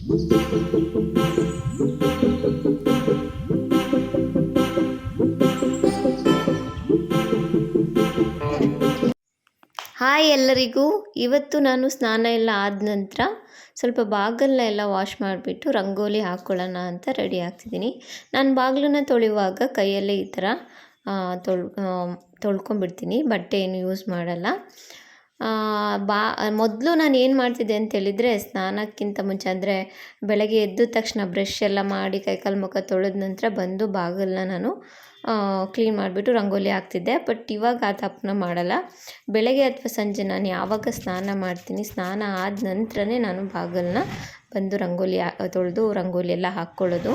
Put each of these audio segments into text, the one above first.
Hi ಎಲ್ಲರಿಗೂ. ಇವತ್ತು ನಾನು ಸ್ನಾನ ಎಲ್ಲ ಆದ ನಂತರ ಸ್ವಲ್ಪ ಬಾಗಿಲನ್ನ ಎಲ್ಲ ವಾಶ್ ಮಾಡಿಬಿಟ್ಟು ರಂಗೋಲಿ ಹಾಕ್ಕೊಳ್ಳೋಣ ಅಂತ ರೆಡಿ ಆಗ್ತಿದ್ದೀನಿ. ನಾನು ಬಾಗಿಲನ್ನ ತೊಳೆಯುವಾಗ ಕೈಯಲ್ಲೇ ಈ ಥರ ತೊಳ್ಕೊಂಬಿಡ್ತೀನಿ, ಬಟ್ಟೆ ಏನು ಯೂಸ್ ಮಾಡಲ್ಲ. ಮೊದಲು ನಾನು ಏನು ಮಾಡ್ತಿದ್ದೆ ಅಂತೇಳಿದರೆ, ಸ್ನಾನಕ್ಕಿಂತ ಮುಂಚೆ ಅಂದರೆ ಬೆಳಗ್ಗೆ ಎದ್ದ ತಕ್ಷಣ ಬ್ರಷ್ ಎಲ್ಲ ಮಾಡಿ ಕೈಕಾಲು ಮುಖ ತೊಳೆದ ನಂತರ ಬಂದು ಬಾಗಿಲನ್ನ ನಾನು ಕ್ಲೀನ್ ಮಾಡಿಬಿಟ್ಟು ರಂಗೋಲಿ ಹಾಕ್ತಿದ್ದೆ. ಬಟ್ ಇವಾಗ ಆ ತಪ್ಪನ್ನ ಮಾಡಲ್ಲ. ಬೆಳಗ್ಗೆ ಅಥವಾ ಸಂಜೆ ನಾನು ಯಾವಾಗ ಸ್ನಾನ ಮಾಡ್ತೀನಿ, ಸ್ನಾನ ಆದ ನಂತರನೇ ನಾನು ಬಾಗಿಲನ್ನ ಬಂದು ತೊಳೆದು ರಂಗೋಲಿ ಎಲ್ಲ ಹಾಕ್ಕೊಳ್ಳೋದು.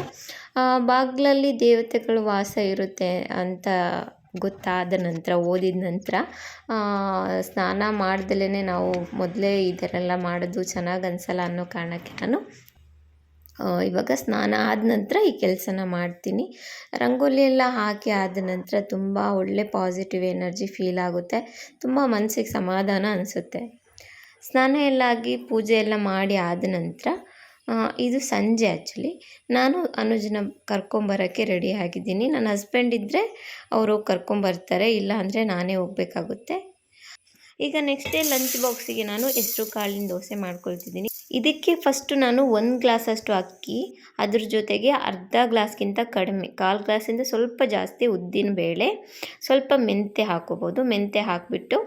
ಬಾಗಿಲಲ್ಲಿ ದೇವತೆಗಳು ವಾಸ ಇರುತ್ತೆ ಅಂತ ಗೊತ್ತಾದ ನಂತರ, ಓದಿದ ನಂತರ, ಸ್ನಾನ ಮಾಡ್ದಲೇ ನಾವು ಮೊದಲೇ ಇದನ್ನೆಲ್ಲ ಮಾಡೋದು ಚೆನ್ನಾಗಿ ಅನಿಸಲ್ಲ ಅನ್ನೋ ಕಾರಣಕ್ಕೆ ನಾನು ಇವಾಗ ಸ್ನಾನ ಆದ ನಂತರ ಈ ಕೆಲಸನ ಮಾಡ್ತೀನಿ. ರಂಗೋಲಿ ಎಲ್ಲ ಹಾಕಿ ಆದ ನಂತರ ತುಂಬ ಒಳ್ಳೆ ಪಾಸಿಟಿವ್ ಎನರ್ಜಿ ಫೀಲ್ ಆಗುತ್ತೆ, ತುಂಬ ಮನಸ್ಸಿಗೆ ಸಮಾಧಾನ ಅನಿಸುತ್ತೆ. ಸ್ನಾನ ಎಲ್ಲ ಆಗಿ ಪೂಜೆ ಎಲ್ಲ ಮಾಡಿ ಆದ ನಂತರ ಇದು ಸಂಜೆ ಆ್ಯಕ್ಚುಲಿ ನಾನು ಅನುಜನ ಕರ್ಕೊಂಬರೋಕ್ಕೆ ರೆಡಿ ಆಗಿದ್ದೀನಿ. ನನ್ನ ಹಸ್ಬೆಂಡ್ ಇದ್ದರೆ ಅವರು ಕರ್ಕೊಂಬರ್ತಾರೆ, ಇಲ್ಲ ಅಂದರೆ ನಾನೇ ಹೋಗಬೇಕಾಗುತ್ತೆ. ಈಗ ನೆಕ್ಸ್ಟ್ ಡೇ ಲಂಚ್ ಬಾಕ್ಸಿಗೆ ನಾನು ಹೆಸರು ಕಾಳಿನ ದೋಸೆ ಮಾಡ್ಕೊಳ್ತಿದ್ದೀನಿ. ಇದಕ್ಕೆ ಫಸ್ಟು ನಾನು 1 ಗ್ಲಾಸಷ್ಟು ಅಕ್ಕಿ, ಅದ್ರ ಜೊತೆಗೆ ಅರ್ಧ ಗ್ಲಾಸ್ಗಿಂತ ಕಡಿಮೆ, 1/4 ಗ್ಲಾಸಿಂದ ಸ್ವಲ್ಪ ಜಾಸ್ತಿ ಉದ್ದಿನ ಬೇಳೆ, ಸ್ವಲ್ಪ ಮೆಂತ್ಯ ಹಾಕೋಬೋದು. ಮೆಂತ್ಯ ಹಾಕಿಬಿಟ್ಟು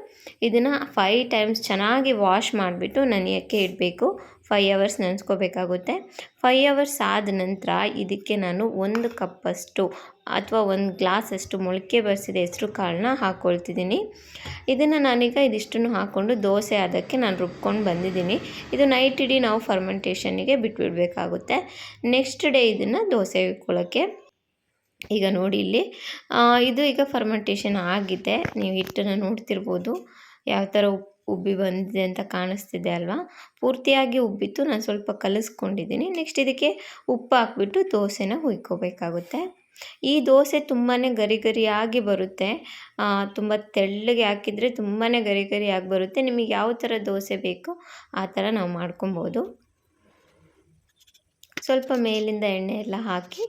ಇದನ್ನು 5 ಟೈಮ್ಸ್ ಚೆನ್ನಾಗಿ ವಾಶ್ ಮಾಡಿಬಿಟ್ಟು ನೆನೆಯೋಕ್ಕೆ ಇಡಬೇಕು. 5 ಅವರ್ಸ್ ನೆನೆಸ್ಕೋಬೇಕಾಗುತ್ತೆ. 5 ಅವರ್ಸ್ ಆದ ನಂತರ ಇದಕ್ಕೆ ನಾನು 1 ಕಪ್ಪಷ್ಟು ಅಥವಾ 1 ಗ್ಲಾಸಷ್ಟು ಮೊಳಕೆ ಬರಿಸಿದ ಹೆಸರು ಕಾಳನ್ನ ಹಾಕ್ಕೊಳ್ತಿದ್ದೀನಿ. ಇದನ್ನು ನಾನೀಗ ಇದಿಷ್ಟನ್ನು ಹಾಕ್ಕೊಂಡು ದೋಸೆ ಅದಕ್ಕೆ ನಾನು ರುಬ್ಕೊಂಡು ಬಂದಿದ್ದೀನಿ. ಇದು ನೈಟ್ ಇಡೀ ನಾವು ಫರ್ಮೆಂಟೇಷನ್ನಿಗೆ ಬಿಟ್ಬಿಡಬೇಕಾಗುತ್ತೆ. ನೆಕ್ಸ್ಟ್ ಡೇ ಇದನ್ನು ದೋಸೆ ಇಟ್ಕೊಳ್ಳೋಕ್ಕೆ. ಈಗ ನೋಡಿ ಇಲ್ಲಿ ಇದು ಈಗ ಫರ್ಮೆಂಟೇಷನ್ ಆಗಿದೆ. ನೀವು ಹಿಟ್ಟನ್ನು ನೋಡ್ತಿರ್ಬೋದು ಯಾವ ಥರ ಉಬ್ಬಿ ಬಂದಿದೆ ಅಂತ ಕಾಣಿಸ್ತಿದೆ ಅಲ್ವಾ. ಪೂರ್ತಿಯಾಗಿ ಉಬ್ಬಿತ್ತು, ನಾನು ಸ್ವಲ್ಪ ಕಲಿಸ್ಕೊಂಡಿದ್ದೀನಿ. ನೆಕ್ಸ್ಟ್ ಇದಕ್ಕೆ ಉಪ್ಪು ಹಾಕ್ಬಿಟ್ಟು ದೋಸೆನ ಹುಯ್ಕೋಬೇಕಾಗುತ್ತೆ. ಈ ದೋಸೆ ತುಂಬಾ ಗರಿ ಗರಿಯಾಗಿ ಬರುತ್ತೆ. ತುಂಬ ತೆಳ್ಳಗೆ ಹಾಕಿದರೆ ತುಂಬಾ ಗರಿ ಗರಿಯಾಗಿ ಬರುತ್ತೆ. ನಿಮಗೆ ಯಾವ ಥರ ದೋಸೆ ಬೇಕೋ ಆ ಥರ ನಾವು ಮಾಡ್ಕೊಬೋದು. ಸ್ವಲ್ಪ ಮೇಲಿಂದ ಎಣ್ಣೆ ಎಲ್ಲ ಹಾಕಿ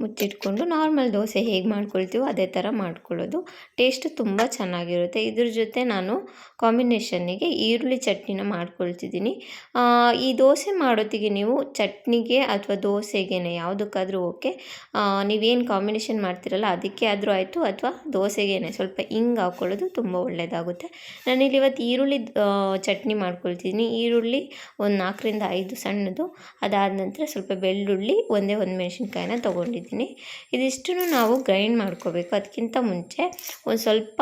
ಮುಚ್ಚಿಟ್ಕೊಂಡು ನಾರ್ಮಲ್ ದೋಸೆ ಹೇಗೆ ಮಾಡ್ಕೊಳ್ತೀವೋ ಅದೇ ಥರ ಮಾಡ್ಕೊಳ್ಳೋದು. ಟೇಸ್ಟು ತುಂಬ ಚೆನ್ನಾಗಿರುತ್ತೆ. ಇದ್ರ ಜೊತೆ ನಾನು ಕಾಂಬಿನೇಷನ್ನಿಗೆ ಈರುಳ್ಳಿ ಚಟ್ನಿನ ಮಾಡ್ಕೊಳ್ತಿದ್ದೀನಿ. ಈ ದೋಸೆ ಮಾಡೋತ್ತಿಗೆ ನೀವು ಚಟ್ನಿಗೆ ಅಥವಾ ದೋಸೆಗೆ ಯಾವುದಕ್ಕಾದರೂ ಓಕೆ, ನೀವೇನು ಕಾಂಬಿನೇಷನ್ ಮಾಡ್ತಿರಲ್ಲ ಅದಕ್ಕೆ ಆದರೂ ಆಯಿತು, ಅಥವಾ ದೋಸೆಗೆ ಸ್ವಲ್ಪ ಹಿಂಗೆ ಹಾಕ್ಕೊಳ್ಳೋದು ತುಂಬ ಒಳ್ಳೆಯದಾಗುತ್ತೆ. ನಾನಿಲ್ಲಿ ಇವತ್ತು ಈರುಳ್ಳಿ ಚಟ್ನಿ ಮಾಡ್ಕೊಳ್ತಿದ್ದೀನಿ. ಈರುಳ್ಳಿ ಒಂದು 4ರಿಂದ 5 ಸಣ್ಣದು, ಅದಾದ ನಂತರ ಸ್ವಲ್ಪ ಬೆಳ್ಳುಳ್ಳಿ, ಒಂದೇ ಒಂದು ಮೆಣಸಿನ್ಕಾಯಿನ ತೊಗೊಂಡಿದ್ದೀನಿ. ಇದಿಷ್ಟನ್ನು ನಾವು ಗ್ರೈಂಡ್ ಮಾಡ್ಕೋಬೇಕು. ಅದಕ್ಕಿಂತ ಮುಂಚೆ ಒಂದು ಸ್ವಲ್ಪ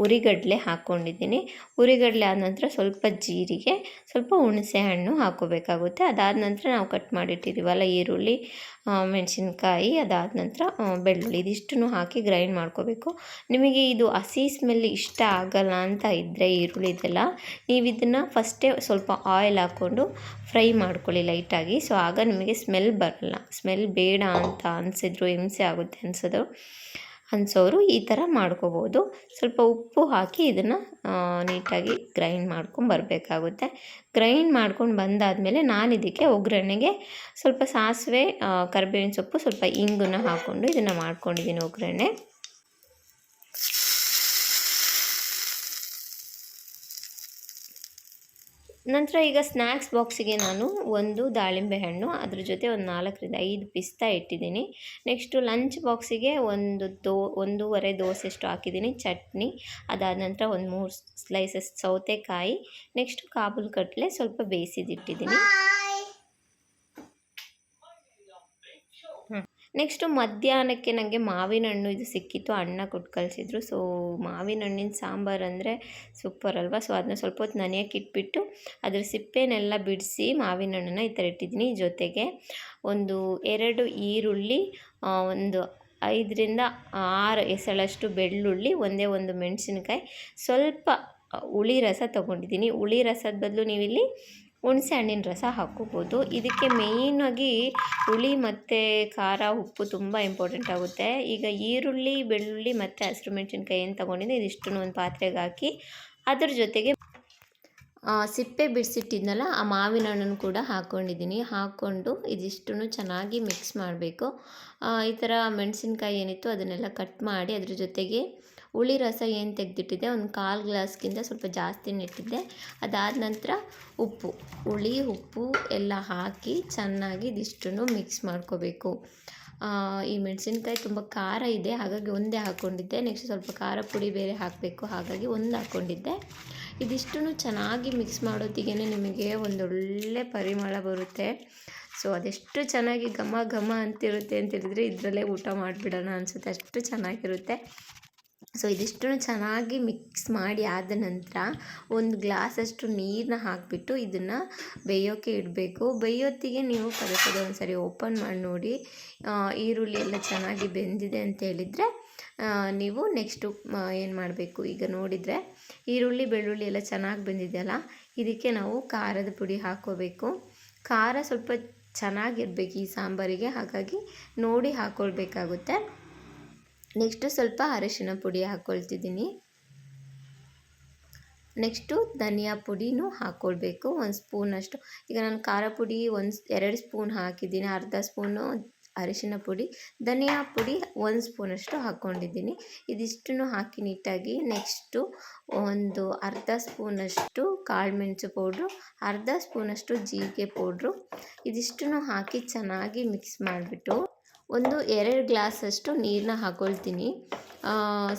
ಉರಿಗಡಲೆ ಹಾಕ್ಕೊಂಡಿದ್ದೀನಿ. ಉರಿಗಡಲೆ ಆದ ನಂತರ ಸ್ವಲ್ಪ ಜೀರಿಗೆ, ಸ್ವಲ್ಪ ಹುಣಸೆ ಹಣ್ಣು ಹಾಕ್ಕೋಬೇಕಾಗುತ್ತೆ. ಅದಾದ ನಂತರ ನಾವು ಕಟ್ ಮಾಡಿಟ್ಟಿದ್ದೀವಲ್ಲ ಈರುಳ್ಳಿ, ಮೆಣಸಿನ್ಕಾಯಿ, ಅದಾದ ನಂತರ ಬೆಳ್ಳುಳ್ಳಿ, ಇದಿಷ್ಟನ್ನು ಹಾಕಿ ಗ್ರೈಂಡ್ ಮಾಡ್ಕೋಬೇಕು. ನಿಮಗೆ ಇದು ಹಸಿ ಸ್ಮೆಲ್ ಇಷ್ಟ ಆಗಲ್ಲ ಅಂತ ಇದ್ದರೆ ಈರುಳ್ಳಿದೆಲ್ಲ, ನೀವು ಇದನ್ನು ಫಸ್ಟೇ ಸ್ವಲ್ಪ ಆಯಿಲ್ ಹಾಕ್ಕೊಂಡು ಫ್ರೈ ಮಾಡ್ಕೊಳ್ಳಿ ಲೈಟಾಗಿ. ಸೊ ಆಗ ನಿಮಗೆ ಸ್ಮೆಲ್ ಬರಲ್ಲ. ಸ್ಮೆಲ್ ಬೇಡ ಅಂತ ಅನಿಸಿದ್ರು, ಹಿಂಸೆ ಆಗುತ್ತೆ ಅನಿಸೋರು ಈ ಥರ ಮಾಡ್ಕೋಬೋದು. ಸ್ವಲ್ಪ ಉಪ್ಪು ಹಾಕಿ ಇದನ್ನು ನೀಟಾಗಿ ಗ್ರೈಂಡ್ ಮಾಡ್ಕೊಂಡು ಬರಬೇಕಾಗುತ್ತೆ. ಗ್ರೈಂಡ್ ಮಾಡ್ಕೊಂಡು ಬಂದಾದಮೇಲೆ ನಾನು ಇದಕ್ಕೆ ಒಗ್ಗರಣೆಗೆ ಸ್ವಲ್ಪ ಸಾಸಿವೆ, ಕರಿಬೇವಿನ ಸೊಪ್ಪು, ಸ್ವಲ್ಪ ಇಂಗನ್ನು ಹಾಕ್ಕೊಂಡು ಇದನ್ನು ಮಾಡ್ಕೊಂಡಿದ್ದೀನಿ ಒಗ್ಗರಣೆ. ನಂತರ ಈಗ ಸ್ನ್ಯಾಕ್ಸ್ ಬಾಕ್ಸಿಗೆ ನಾನು 1 ದಾಳಿಂಬೆ ಹಣ್ಣು, ಅದ್ರ ಜೊತೆ ಒಂದು 4ರಿಂದ 5 ಪಿಸ್ತಾ ಇಟ್ಟಿದ್ದೀನಿ. ನೆಕ್ಸ್ಟು ಲಂಚ್ ಬಾಕ್ಸಿಗೆ 1.5 ದೋಸೆಷ್ಟು ಹಾಕಿದ್ದೀನಿ ಚಟ್ನಿ. ಅದಾದ ನಂತರ ಒಂದು 3 ಸ್ಲೈಸಸ್ ಸೌತೆಕಾಯಿ, ನೆಕ್ಸ್ಟು ಕಾಬೂಲ್ ಕಡಲೆ ಸ್ವಲ್ಪ ಬೇಯಿಸಿದಿಟ್ಟಿದ್ದೀನಿ. ನೆಕ್ಸ್ಟು ಮಧ್ಯಾಹ್ನಕ್ಕೆ ನನಗೆ ಮಾವಿನ ಹಣ್ಣು ಇದು ಸಿಕ್ಕಿತ್ತು, ಅಣ್ಣ ಕೊಟ್ಟು ಕಳಿಸಿದ್ರು. ಸೊ ಮಾವಿನ ಹಣ್ಣಿನ ಸಾಂಬಾರು ಅಂದರೆ ಸೂಪರ್ ಅಲ್ವಾ. ಸೊ ಅದನ್ನ ಸ್ವಲ್ಪ ಹೊತ್ತು ನೆನೆಯೋಕೆ ಇಟ್ಬಿಟ್ಟು ಅದ್ರ ಸಿಪ್ಪೆನೆಲ್ಲ ಬಿಡಿಸಿ ಮಾವಿನ ಹಣ್ಣನ್ನು ಈ ಥರ ಇಟ್ಟಿದ್ದೀನಿ. ಜೊತೆಗೆ 2 ಈರುಳ್ಳಿ, ಒಂದು 5ರಿಂದ 6 ಎಸಳಷ್ಟು ಬೆಳ್ಳುಳ್ಳಿ, ಒಂದೇ ಒಂದು ಮೆಣಸಿನ್ಕಾಯಿ, ಸ್ವಲ್ಪ ಹುಳಿ ರಸ ತೊಗೊಂಡಿದ್ದೀನಿ. ಹುಳಿ ರಸದ ಬದಲು ನೀವಿಲ್ಲಿ ಹುಣಸೆ ಹಣ್ಣಿನ ರಸ ಹಾಕ್ಕೋಬೋದು. ಇದಕ್ಕೆ ಮೇಯ್ನಾಗಿ ಹುಳಿ ಮತ್ತು ಖಾರ, ಉಪ್ಪು ತುಂಬ ಇಂಪಾರ್ಟೆಂಟ್ ಆಗುತ್ತೆ. ಈಗ ಈರುಳ್ಳಿ, ಬೆಳ್ಳುಳ್ಳಿ ಮತ್ತು ಹಸಿರು ಮೆಣಸಿನ್ಕಾಯಿ ಏನು ತೊಗೊಂಡಿದ್ದೀನಿ ಇದಿಷ್ಟನ್ನು ಒಂದು ಪಾತ್ರೆಗೆ ಹಾಕಿ ಅದ್ರ ಜೊತೆಗೆ ಸಿಪ್ಪೆ ಬಿಡಿಸಿಟ್ಟಿದ್ನಲ್ಲ ಆ ಮಾವಿನ ಹಣ್ಣನ್ನು ಕೂಡ ಹಾಕ್ಕೊಂಡಿದ್ದೀನಿ. ಹಾಕ್ಕೊಂಡು ಇದಿಷ್ಟನ್ನು ಚೆನ್ನಾಗಿ ಮಿಕ್ಸ್ ಮಾಡಬೇಕು. ಈ ಥರ ಮೆಣಸಿನ್ಕಾಯಿ ಏನಿತ್ತು ಅದನ್ನೆಲ್ಲ ಕಟ್ ಮಾಡಿ ಅದ್ರ ಜೊತೆಗೆ ಹುಳಿ ರಸ ಏನು ತೆಗೆದಿಟ್ಟಿದ್ದೆ ಒಂದು 1/4 ಗ್ಲಾಸ್ಗಿಂತ ಸ್ವಲ್ಪ ಜಾಸ್ತಿನೇ ಇಟ್ಟಿದ್ದೆ. ಅದಾದ ನಂತರ ಉಪ್ಪು, ಹುಳಿ ಉಪ್ಪು ಎಲ್ಲ ಹಾಕಿ ಚೆನ್ನಾಗಿ ಇದಿಷ್ಟನ್ನು ಮಿಕ್ಸ್ ಮಾಡ್ಕೋಬೇಕು. ಈ ಮೆಣಸಿನ್ಕಾಯಿ ತುಂಬ ಖಾರ ಇದೆ, ಹಾಗಾಗಿ ಒಂದೇ ಹಾಕ್ಕೊಂಡಿದ್ದೆ. ನೆಕ್ಸ್ಟ್ ಸ್ವಲ್ಪ ಖಾರ ಪುಡಿ ಬೇರೆ ಹಾಕಬೇಕು, ಹಾಗಾಗಿ ಒಂದು ಹಾಕ್ಕೊಂಡಿದ್ದೆ. ಇದಿಷ್ಟನ್ನು ಚೆನ್ನಾಗಿ ಮಿಕ್ಸ್ ಮಾಡೋತ್ತಿಗೆ ನಿಮಗೆ ಒಂದೊಳ್ಳೆ ಪರಿಮಳ ಬರುತ್ತೆ. ಸೊ ಅದೆಷ್ಟು ಚೆನ್ನಾಗಿ ಘಮ ಘಮ ಅಂತಿರುತ್ತೆ ಅಂತೇಳಿದರೆ ಇದರಲ್ಲೇ ಊಟ ಮಾಡಿಬಿಡೋಣ ಅನಿಸುತ್ತೆ, ಅಷ್ಟು ಚೆನ್ನಾಗಿರುತ್ತೆ. ಸೊ ಇದಿಷ್ಟನ್ನು ಚೆನ್ನಾಗಿ ಮಿಕ್ಸ್ ಮಾಡಿ ಆದ ನಂತರ ಒಂದು ಗ್ಲಾಸಷ್ಟು ನೀರನ್ನ ಹಾಕಿಬಿಟ್ಟು ಇದನ್ನು ಬೇಯೋಕ್ಕೆ ಇಡಬೇಕು. ಬೇಯೋತ್ತಿಗೆ ನೀವು ಪದೇ ಪದೇ ಒಂದು ಸರಿ ಓಪನ್ ಮಾಡಿ ನೋಡಿ. ಈರುಳ್ಳಿ ಎಲ್ಲ ಚೆನ್ನಾಗಿ ಬೆಂದಿದೆ ಅಂತ ಹೇಳಿದರೆ ನೀವು ನೆಕ್ಸ್ಟು ಏನು ಮಾಡಬೇಕು, ಈಗ ನೋಡಿದರೆ ಈರುಳ್ಳಿ ಬೆಳ್ಳುಳ್ಳಿ ಎಲ್ಲ ಚೆನ್ನಾಗಿ ಬೆಂದಿದೆಯಲ್ಲ, ಇದಕ್ಕೆ ನಾವು ಖಾರದ ಪುಡಿ ಹಾಕ್ಕೋಬೇಕು. ಖಾರ ಸ್ವಲ್ಪ ಚೆನ್ನಾಗಿರ್ಬೇಕು ಈ ಸಾಂಬಾರಿಗೆ, ಹಾಗಾಗಿ ನೋಡಿ ಹಾಕ್ಕೊಳ್ಬೇಕಾಗುತ್ತೆ. ನೆಕ್ಸ್ಟು ಸ್ವಲ್ಪ ಅರಿಶಿನ ಪುಡಿ ಹಾಕ್ಕೊಳ್ತಿದ್ದೀನಿ. ನೆಕ್ಸ್ಟು ಧನಿಯಾ ಪುಡಿನೂ ಹಾಕ್ಕೊಳ್ಬೇಕು 1 ಸ್ಪೂನಷ್ಟು. ಈಗ ನಾನು ಖಾರ ಪುಡಿ 2 ಸ್ಪೂನ್ ಹಾಕಿದ್ದೀನಿ, ಅರ್ಧ ಸ್ಪೂನು ಅರಿಶಿನ ಪುಡಿ, ಧನಿಯಾ ಪುಡಿ 1 ಸ್ಪೂನಷ್ಟು ಹಾಕ್ಕೊಂಡಿದ್ದೀನಿ. ಇದಿಷ್ಟನ್ನು ಹಾಕಿ ನೀಟಾಗಿ ನೆಕ್ಸ್ಟು ಒಂದು ಅರ್ಧ ಸ್ಪೂನಷ್ಟು ಕಾಳುಮೆಣಸು ಪೌಡ್ರು, ಅರ್ಧ ಸ್ಪೂನಷ್ಟು ಜೀರಿಗೆ ಪೌಡ್ರು, ಇದಿಷ್ಟನ್ನು ಹಾಕಿ ಚೆನ್ನಾಗಿ ಮಿಕ್ಸ್ ಮಾಡಿಬಿಟ್ಟು ಒಂದು 2 ಗ್ಲಾಸಷ್ಟು ನೀರನ್ನ ಹಾಕ್ಕೊಳ್ತೀನಿ.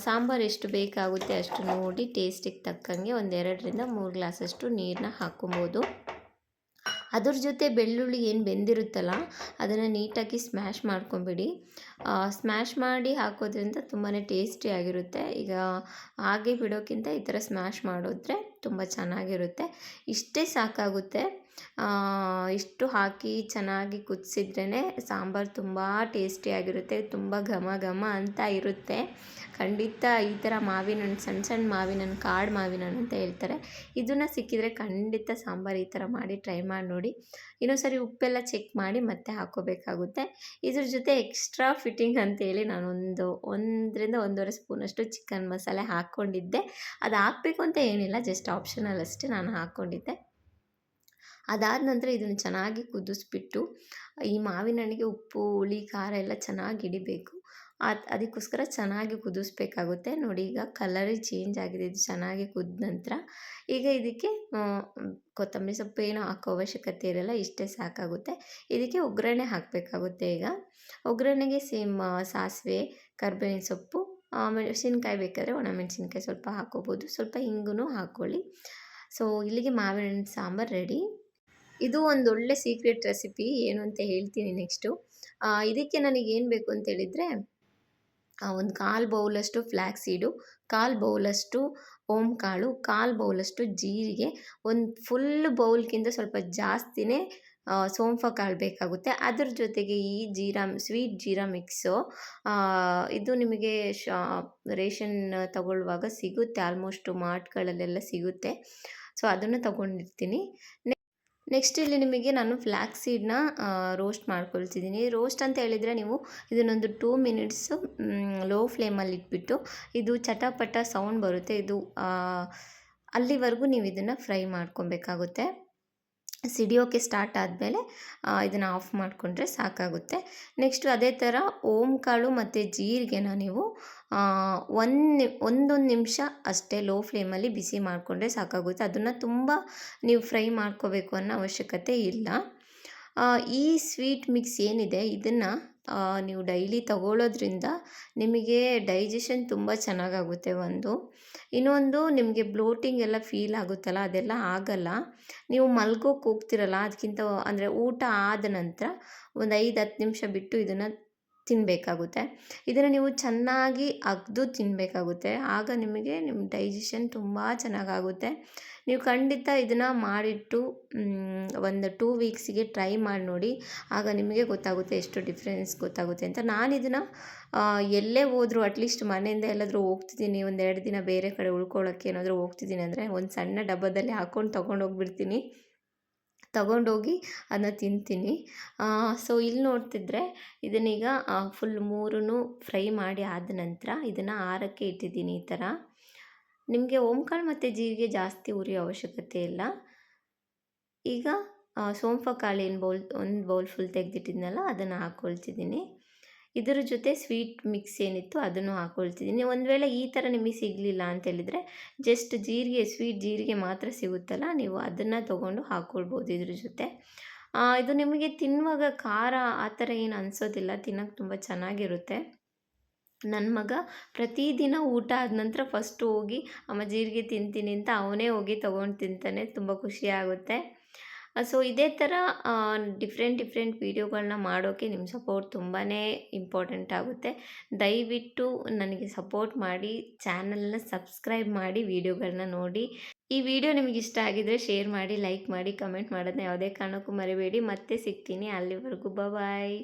ಸಾಂಬಾರು ಎಷ್ಟು ಬೇಕಾಗುತ್ತೆ ಅಷ್ಟು ನೋಡಿ ಟೇಸ್ಟಿಗೆ ತಕ್ಕಂಗೆ ಒಂದು 2ರಿಂದ 3 ಗ್ಲಾಸಷ್ಟು ನೀರನ್ನ ಹಾಕ್ಕೊಬೋದು. ಅದ್ರ ಜೊತೆ ಬೆಳ್ಳುಳ್ಳಿ ಏನು ಬೆಂದಿರುತ್ತಲ್ಲ ಅದನ್ನು ನೀಟಾಗಿ ಸ್ಮ್ಯಾಶ್ ಮಾಡ್ಕೊಂಬಿಡಿ. ಸ್ಮ್ಯಾಶ್ ಮಾಡಿ ಹಾಕೋದ್ರಿಂದ ತುಂಬಾ ಟೇಸ್ಟಿಯಾಗಿರುತ್ತೆ. ಈಗ ಹಾಗೆ ಬಿಡೋಕ್ಕಿಂತ ಈ ಥರ ಸ್ಮ್ಯಾಶ್ ಮಾಡಿದ್ರೆ ತುಂಬ ಚೆನ್ನಾಗಿರುತ್ತೆ. ಇಷ್ಟೇ ಸಾಕಾಗುತ್ತೆ. ಇಷ್ಟು ಹಾಕಿ ಚೆನ್ನಾಗಿ ಕುದಿಸಿದ್ರೇ ಸಾಂಬಾರು ತುಂಬ ಟೇಸ್ಟಿಯಾಗಿರುತ್ತೆ, ತುಂಬ ಘಮ ಘಮ ಅಂತ ಇರುತ್ತೆ. ಖಂಡಿತ ಈ ಥರ ಮಾವಿನ ಹಣ್ಣು, ಸಣ್ಣ ಸಣ್ಣ ಮಾವಿನ ಹಣ್ಣು, ಕಾಡು ಮಾವಿನ ಹಣ್ಣು ಅಂತ ಹೇಳ್ತಾರೆ, ಇದನ್ನು ಸಿಕ್ಕಿದರೆ ಖಂಡಿತ ಸಾಂಬಾರು ಈ ಥರ ಮಾಡಿ ಟ್ರೈ ಮಾಡಿ ನೋಡಿ. ಇನ್ನೊಂದು ಸರಿ ಉಪ್ಪೆಲ್ಲ ಚೆಕ್ ಮಾಡಿ ಮತ್ತೆ ಹಾಕ್ಕೋಬೇಕಾಗುತ್ತೆ. ಇದ್ರ ಜೊತೆ ಎಕ್ಸ್ಟ್ರಾ ಫಿಟ್ಟಿಂಗ್ ಅಂತೇಳಿ ನಾನು 1ರಿಂದ 1.5 ಸ್ಪೂನಷ್ಟು ಚಿಕನ್ ಮಸಾಲೆ ಹಾಕ್ಕೊಂಡಿದ್ದೆ. ಅದು ಹಾಕಬೇಕು ಅಂತ ಏನಿಲ್ಲ, ಜಸ್ಟ್ ಆಪ್ಷನಲ್ ಅಷ್ಟೇ, ನಾನು ಹಾಕ್ಕೊಂಡಿದ್ದೆ. ಅದಾದ ನಂತರ ಇದನ್ನು ಚೆನ್ನಾಗಿ ಕುದಿಸ್ಬಿಟ್ಟು ಈ ಮಾವಿನ ಹಣ್ಣಿಗೆ ಉಪ್ಪು ಹುಳಿ ಖಾರ ಎಲ್ಲ ಚೆನ್ನಾಗಿ ಹಿಡಿಬೇಕು. ಅದಕ್ಕೋಸ್ಕರ ಚೆನ್ನಾಗಿ ಕುದಿಸ್ಬೇಕಾಗುತ್ತೆ. ನೋಡಿ ಈಗ ಕಲರೇ ಚೇಂಜ್ ಆಗಿದೆ, ಇದು ಚೆನ್ನಾಗಿ ಕುದ್ದ ನಂತರ ಈಗ ಇದಕ್ಕೆ ಕೊತ್ತಂಬರಿ ಸೊಪ್ಪು ಏನೂ ಹಾಕೋ ಅವಶ್ಯಕತೆ ಇರಲ್ಲ, ಇಷ್ಟೇ ಸಾಕಾಗುತ್ತೆ. ಇದಕ್ಕೆ ಒಗ್ಗರಣೆ ಹಾಕಬೇಕಾಗುತ್ತೆ. ಈಗ ಒಗ್ಗರಣೆಗೆ ಸಾಸಿವೆ, ಕರಿಬೇವಿನ ಸೊಪ್ಪು, ಮೆಣಸಿನ್ಕಾಯಿ ಬೇಕಾದರೆ ಒಣಮೆಣಸಿನ್ಕಾಯಿ ಸ್ವಲ್ಪ ಹಾಕ್ಕೋಬೋದು, ಸ್ವಲ್ಪ ಹಿಂಗೂ ಹಾಕ್ಕೊಳ್ಳಿ. ಸೊ ಇಲ್ಲಿಗೆ ಮಾವಿನ ಹಣ್ಣು ಸಾಂಬಾರು ರೆಡಿ. ಇದು ಒಂದೊಳ್ಳೆ ಸೀಕ್ರೆಟ್ ರೆಸಿಪಿ, ಏನು ಅಂತ ಹೇಳ್ತೀನಿ ನೆಕ್ಸ್ಟು. ಇದಕ್ಕೆ ನನಗೇನು ಬೇಕು ಅಂತೇಳಿದರೆ ಒಂದು 1/4 ಬೌಲಷ್ಟು ಫ್ಲ್ಯಾಕ್ಸ್ ಸೀಡು, 1/4 ಬೌಲಷ್ಟು ಓಮ್ ಕಾಳು, 1/4 ಬೌಲಷ್ಟು ಜೀರಿಗೆ, ಒಂದು ಫುಲ್ ಬೌಲ್ಗಿಂತ ಸ್ವಲ್ಪ ಜಾಸ್ತಿನೇ ಸೋಂಫ ಕಾಳು ಬೇಕಾಗುತ್ತೆ. ಅದ್ರ ಜೊತೆಗೆ ಈ ಸ್ವೀಟ್ ಜೀರಾ ಮಿಕ್ಸು, ಇದು ನಿಮಗೆ ರೇಷನ್ ತಗೊಳ್ಳುವಾಗ ಸಿಗುತ್ತೆ, ಆಲ್ಮೋಸ್ಟು ಮಾರ್ಟ್ಗಳಲ್ಲೆಲ್ಲ ಸಿಗುತ್ತೆ. ಸೊ ಅದನ್ನು ತಗೊಂಡಿರ್ತೀನಿ. ನೆಕ್ಸ್ಟ್ ಇಲ್ಲಿ ನಿಮಗೆ ನಾನು ಫ್ಲ್ಯಾಕ್ಸ್ ಸೀಡನ್ನ ರೋಸ್ಟ್ ಮಾಡ್ಕೊಳ್ತಿದ್ದೀನಿ. ರೋಸ್ಟ್ ಅಂತ ಹೇಳಿದರೆ ನೀವು ಇದನ್ನೊಂದು 2 ಮಿನಿಟ್ಸು ಲೋ ಫ್ಲೇಮಲ್ಲಿ ಇಟ್ಬಿಟ್ಟು ಇದು ಚಟಪಟ ಸೌಂಡ್ ಬರುತ್ತೆ, ಇದು ಅಲ್ಲಿವರೆಗೂ ನೀವು ಇದನ್ನು ಫ್ರೈ ಮಾಡ್ಕೊಬೇಕಾಗುತ್ತೆ. ಸಿಡಿಯೋಕ್ಕೆ ಸ್ಟಾರ್ಟ್ ಆದಮೇಲೆ ಇದನ್ನು ಆಫ್ ಮಾಡಿಕೊಂಡ್ರೆ ಸಾಕಾಗುತ್ತೆ. ನೆಕ್ಸ್ಟು ಅದೇ ಥರ ಓಮ್ ಕಾಳು ಮತ್ತು ಜೀರಿಗೆನ ನೀವು ಒಂದೊಂದು ನಿಮಿಷ ಅಷ್ಟೇ ಲೋ ಫ್ಲೇಮಲ್ಲಿ ಬಿಸಿ ಮಾಡಿಕೊಂಡ್ರೆ ಸಾಕಾಗುತ್ತೆ. ಅದನ್ನು ತುಂಬ ನೀವು ಫ್ರೈ ಮಾಡ್ಕೋಬೇಕು ಅನ್ನೋ ಅವಶ್ಯಕತೆ ಇಲ್ಲ. ಈ ಸ್ವೀಟ್ ಮಿಕ್ಸ್ ಏನಿದೆ ಇದನ್ನು ನೀವು ಡೈಲಿ ತಗೊಳ್ಳೋದ್ರಿಂದ ನಿಮಗೆ ಡೈಜೆಷನ್ ತುಂಬ ಚೆನ್ನಾಗಾಗುತ್ತೆ. ಇನ್ನೊಂದು ನಿಮಗೆ ಬ್ಲೋಟಿಂಗ್ ಎಲ್ಲ ಫೀಲ್ ಆಗುತ್ತಲ್ಲ, ಅದೆಲ್ಲ ಆಗಲ್ಲ. ನೀವು ಮಲ್ಗೋಕ್ಕೆ ಹೋಗ್ತಿರಲ್ಲ ಅದಕ್ಕಿಂತ ಅಂದರೆ ಊಟ ಆದ ನಂತರ ಒಂದು 5-10 ನಿಮಿಷ ಬಿಟ್ಟು ಇದನ್ನು ತಿನ್ನಬೇಕಾಗುತ್ತೆ. ಇದನ್ನು ನೀವು ಚೆನ್ನಾಗಿ ಅಗೆದು ತಿನ್ನಬೇಕಾಗುತ್ತೆ, ಆಗ ನಿಮಗೆ ನಿಮ್ಮ ಡೈಜೆಷನ್ ತುಂಬ ಚೆನ್ನಾಗಾಗುತ್ತೆ. ನೀವು ಖಂಡಿತ ಇದನ್ನು ಮಾಡಿಟ್ಟು ಒಂದು 2 ವೀಕ್ಸಿಗೆ ಟ್ರೈ ಮಾಡಿ ನೋಡಿ, ಆಗ ನಿಮಗೆ ಗೊತ್ತಾಗುತ್ತೆ ಎಷ್ಟು ಡಿಫ್ರೆನ್ಸ್ ಗೊತ್ತಾಗುತ್ತೆ ಅಂತ. ನಾನು ಇದನ್ನು ಎಲ್ಲೇ ಹೋದರೂ ಅಟ್ಲೀಸ್ಟ್ ಮನೆಯಿಂದ ಎಲ್ಲಾದರೂ ಹೋಗ್ತಿದ್ದೀನಿ, 1-2 ದಿನ ಬೇರೆ ಕಡೆ ಉಳ್ಕೊಳ್ಳೋಕ್ಕೆ ಏನಾದರೂ ಹೋಗ್ತಿದ್ದೀನಿ ಅಂದರೆ ಒಂದು ಸಣ್ಣ ಡಬ್ಬದಲ್ಲಿ ಹಾಕ್ಕೊಂಡು ತೊಗೊಂಡೋಗ್ಬಿಡ್ತೀನಿ, ತಗೊಂಡೋಗಿ ಅದನ್ನ ತಿಂತೀನಿ. ಸೊ ಇಲ್ಲಿ ನೋಡ್ತಿದ್ರೆ ಇದನ್ನೀಗ ಫುಲ್ 3 ಫ್ರೈ ಮಾಡಿ ಆದ ನಂತರ ಇದನ್ನು ಆರಕ್ಕೆ ಇಟ್ಟಿದ್ದೀನಿ. ಈ ಥರ ನಿಮಗೆ ಓಂಕಾಳು ಮತ್ತು ಜೀರಿಗೆ ಜಾಸ್ತಿ ಹುರಿಯೋ ಅವಶ್ಯಕತೆ ಇಲ್ಲ. ಈಗ ಸೋಂಫ ಕಾಳಿನ ಒಂದು ಬೌಲ್ ಫುಲ್ ತೆಗೆದಿಟ್ಟಿದ್ನಲ್ಲ ಅದನ್ನು ಹಾಕ್ಕೊಳ್ತಿದ್ದೀನಿ. ಇದರ ಜೊತೆ ಸ್ವೀಟ್ ಮಿಕ್ಸ್ ಏನಿತ್ತು ಅದನ್ನು ಹಾಕ್ಕೊಳ್ತಿದ್ದೀನಿ. ಒಂದು ವೇಳೆ ಈ ಥರ ನಿಮಗೆ ಸಿಗಲಿಲ್ಲ ಅಂತೇಳಿದರೆ ಜಸ್ಟ್ ಜೀರಿಗೆ, ಸ್ವೀಟ್ ಜೀರಿಗೆ ಮಾತ್ರ ಸಿಗುತ್ತಲ್ಲ, ನೀವು ಅದನ್ನು ತೊಗೊಂಡು ಹಾಕ್ಕೊಳ್ಬೋದು ಇದ್ರ ಜೊತೆ. ಇದು ನಿಮಗೆ ತಿನ್ನುವಾಗ ಖಾರ ಆ ಥರ ಏನು ಅನಿಸೋದಿಲ್ಲ, ತಿನ್ನೋಕ್ಕೆ ತುಂಬ ಚೆನ್ನಾಗಿರುತ್ತೆ. ನನ್ನ ಮಗ ಪ್ರತಿದಿನ ಊಟ ಆದ ನಂತರ ಫಸ್ಟು ಹೋಗಿ ಅಮ್ಮ ಜೀರಿಗೆ ತಿಂತೀನಿ ಅಂತ ಅವನೇ ಹೋಗಿ ತೊಗೊಂಡು ತಿಂತಾನೆ. ತುಂಬ ಖುಷಿಯಾಗುತ್ತೆ. ಸೊ ಇದೇ ಥರ ಡಿಫ್ರೆಂಟ್ ವೀಡಿಯೋಗಳನ್ನ ಮಾಡೋಕ್ಕೆ ನಿಮ್ಮ ಸಪೋರ್ಟ್ ತುಂಬಾ ಇಂಪಾರ್ಟೆಂಟ್ ಆಗುತ್ತೆ. ದಯವಿಟ್ಟು ನನಗೆ ಸಪೋರ್ಟ್ ಮಾಡಿ, ಚಾನಲ್ನ ಸಬ್ಸ್ಕ್ರೈಬ್ ಮಾಡಿ, ವೀಡಿಯೋಗಳನ್ನ ನೋಡಿ. ಈ ವಿಡಿಯೋ ನಿಮಗೆ ಇಷ್ಟ ಆಗಿದರೆ ಶೇರ್ ಮಾಡಿ, ಲೈಕ್ ಮಾಡಿ, ಕಮೆಂಟ್ ಮಾಡೋದನ್ನ ಯಾವುದೇ ಕಾರಣಕ್ಕೂ ಮರಿಬೇಡಿ. ಮತ್ತೆ ಸಿಗ್ತೀನಿ. ಅಲ್ಲಿವರೆಗೂ ಬಾಯ್.